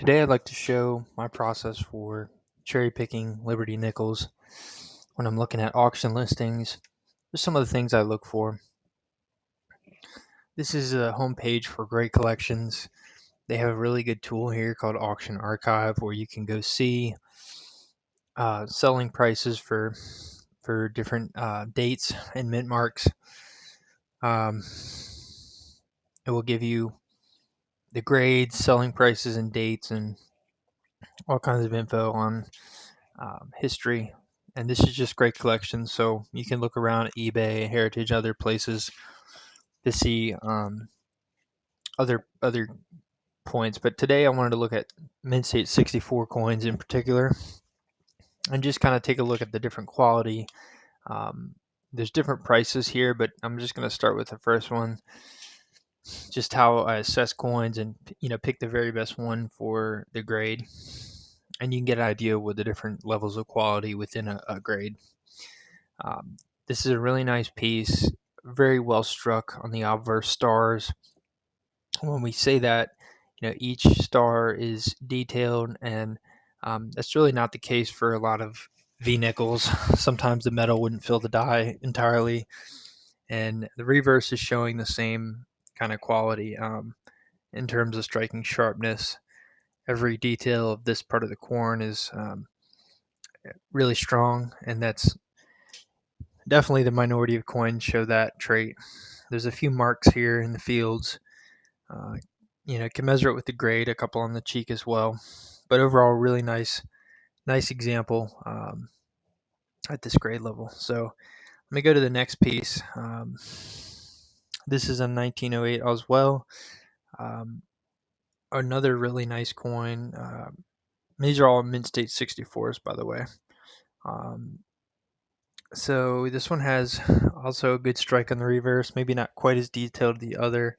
Today I'd like to show my process for cherry picking Liberty nickels when I'm looking at auction listings. Just some of the things I look for. This is a homepage for great collections. They have a really good tool here called Auction Archive where you can go see selling prices for different dates and mint marks. Um, it will give you the grades, selling prices, and dates, and all kinds of info on history. And this is just great collections, so you can look around at eBay, Heritage, other places to see other points. But today I wanted to look at Mint State 64 coins in particular, and just kind of take a look at the different quality. Um, there's different prices here, but I'm just going to start with the first one. Just how I assess coins, and pick the very best one for the grade, and you can get an idea with the different levels of quality within a grade. Um, this is a really nice piece, very well struck on the obverse stars. When we say that, each star is detailed, and that's really not the case for a lot of V nickels. Sometimes the metal wouldn't fill the die entirely, and the reverse is showing the same kind of quality in terms of striking sharpness. Every detail of this part of the corn is really strong, and that's definitely the minority of coins show that trait. There's a few marks here in the fields. Uh, commensurate with the grade, a couple on the cheek as well. But overall, really nice example at this grade level. So let me go to the next piece. This is a 1908 as well. Um, Another really nice coin. These are all Mint State 64s, by the way. So this one has also a good strike on the reverse, maybe not quite as detailed as the other,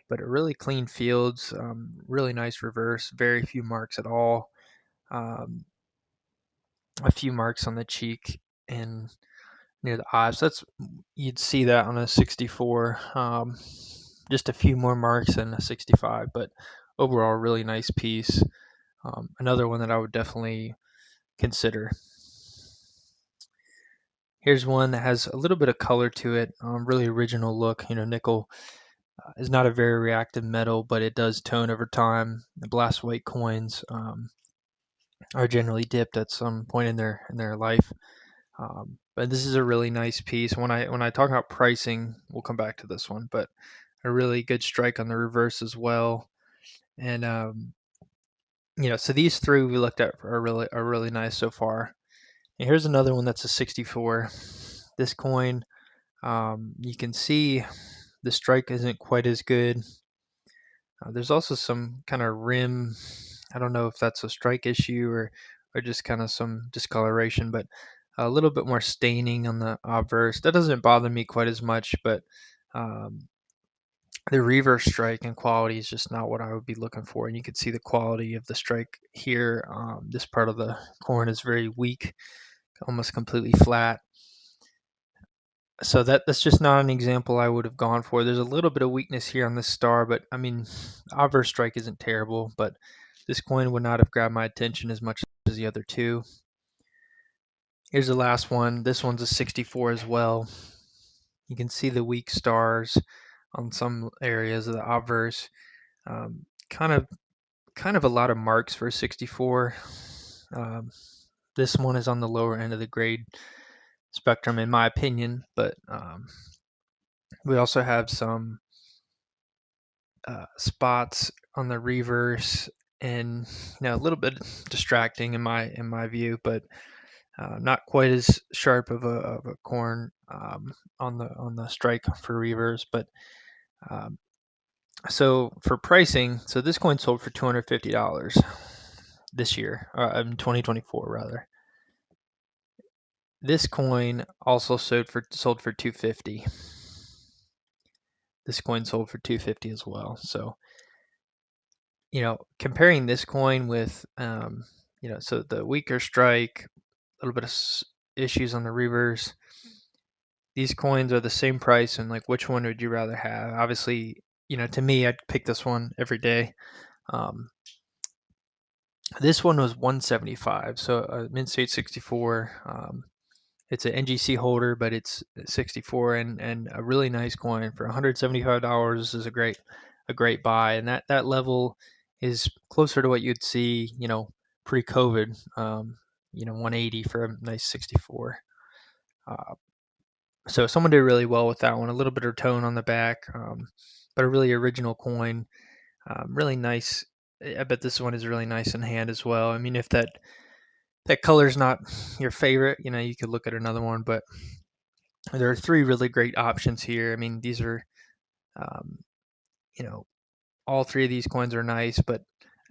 but a really clean fields, really nice reverse, very few marks at all, um, a few marks on the cheek and near the eye. So you'd see that on a 64, just a few more marks than a 65, but overall really nice piece. Another one that I would definitely consider. Here's one that has a little bit of color to it, really original look. Nickel is not a very reactive metal, but it does tone over time. The blast white coins are generally dipped at some point in their life. But this is a really nice piece. When I talk about pricing, we'll come back to this one, but a really good strike on the reverse as well. And so these three we looked at are really nice so far. And here's another one that's a 64. This coin, you can see the strike isn't quite as good. There's also some kind of rim. I don't know if that's a strike issue or just kind of some discoloration, but a little bit more staining on the obverse. That doesn't bother me quite as much, but um, the reverse strike and quality is just not what I would be looking for. And you can see the quality of the strike here. This part of the corn is very weak, almost completely flat. So that's just not an example I would have gone for. There's a little bit of weakness here on this star, but I mean, obverse strike isn't terrible, but this coin would not have grabbed my attention as much as the other two. Here's the last one. This one's a 64 as well. You can see the weak stars on some areas of the obverse. Um, kind of a lot of marks for a 64. This one is on the lower end of the grade spectrum, in my opinion, but we also have some spots on the reverse, and a little bit distracting in my view, but not quite as sharp of a corn on the strike for reverse. But so for pricing, so this coin sold for $250 this year, in 2024 rather. This coin also sold for $250. This coin sold for $250 as well. So comparing this coin with, so the weaker strike, a little bit of issues on the reverse. These coins are the same price, and like, which one would you rather have? Obviously, to me, I'd pick this one every day. Um, This one was 175, so a Mint State 64. It's an NGC holder, but it's 64 and a really nice coin for $175. This is a great buy, and that level is closer to what you'd see, pre-COVID. 180 for a nice 64. Uh, so someone did really well with that one. A little bit of tone on the back, but a really original coin. Really nice. I bet this one is really nice in hand as well. I mean, if that color's not your favorite, you could look at another one, but there are three really great options here. I mean, these are, um, you know, all three of these coins are nice, but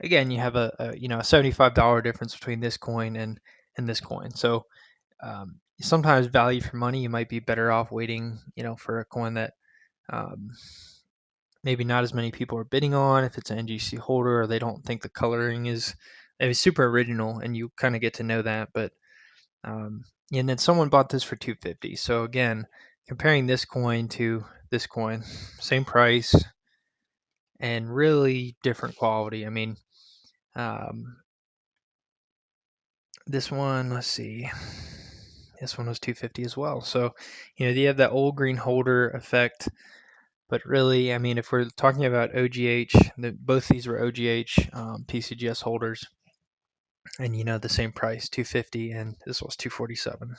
again, you have a $75 difference between this coin and this coin. So sometimes value for money, you might be better off waiting, for a coin that um, maybe not as many people are bidding on if it's an NGC holder or they don't think the coloring is super original, and you kind of get to know that. But and then someone bought this for 250. So again, comparing this coin to this coin, same price and really different quality. I mean, um, this one, let's see, this one was 250 as well. So, you have that old green holder effect, but really, I mean, if we're talking about OGH, both these were OGH PCGS holders, and the same price, 250, and this was 247.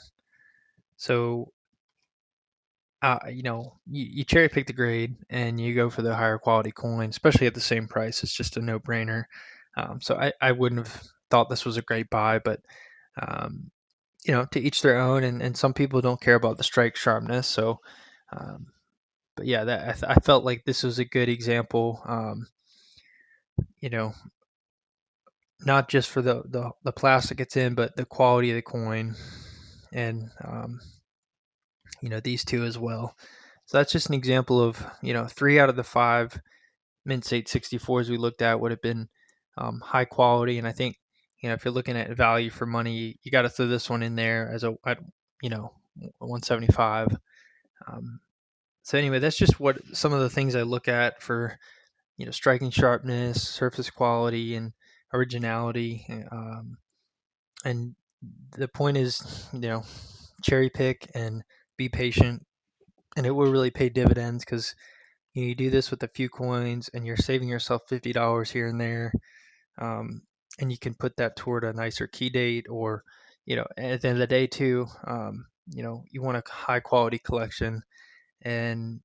So you cherry pick the grade and you go for the higher quality coin, especially at the same price. It's just a no brainer. So I wouldn't have thought this was a great buy, but um, to each their own. And some people don't care about the strike sharpness. So, um, but yeah, I felt like this was a good example. You know, not just for the plastic it's in, but the quality of the coin, and these two as well. So that's just an example of 3 out of the 5 Mint State 64s we looked at would have been high quality, and I think if you're looking at value for money, you got to throw this one in there as at 175. So anyway, that's just what some of the things I look at for striking sharpness, surface quality, and originality. And the point is, cherry pick and be patient, and it will really pay dividends because you do this with a few coins, and you're saving yourself $50 here and there, um, and you can put that toward a nicer key date, or at the end of the day too. You want a high quality collection, and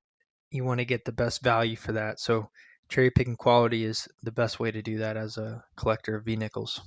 you want to get the best value for that. So cherry picking quality is the best way to do that as a collector of V nickels.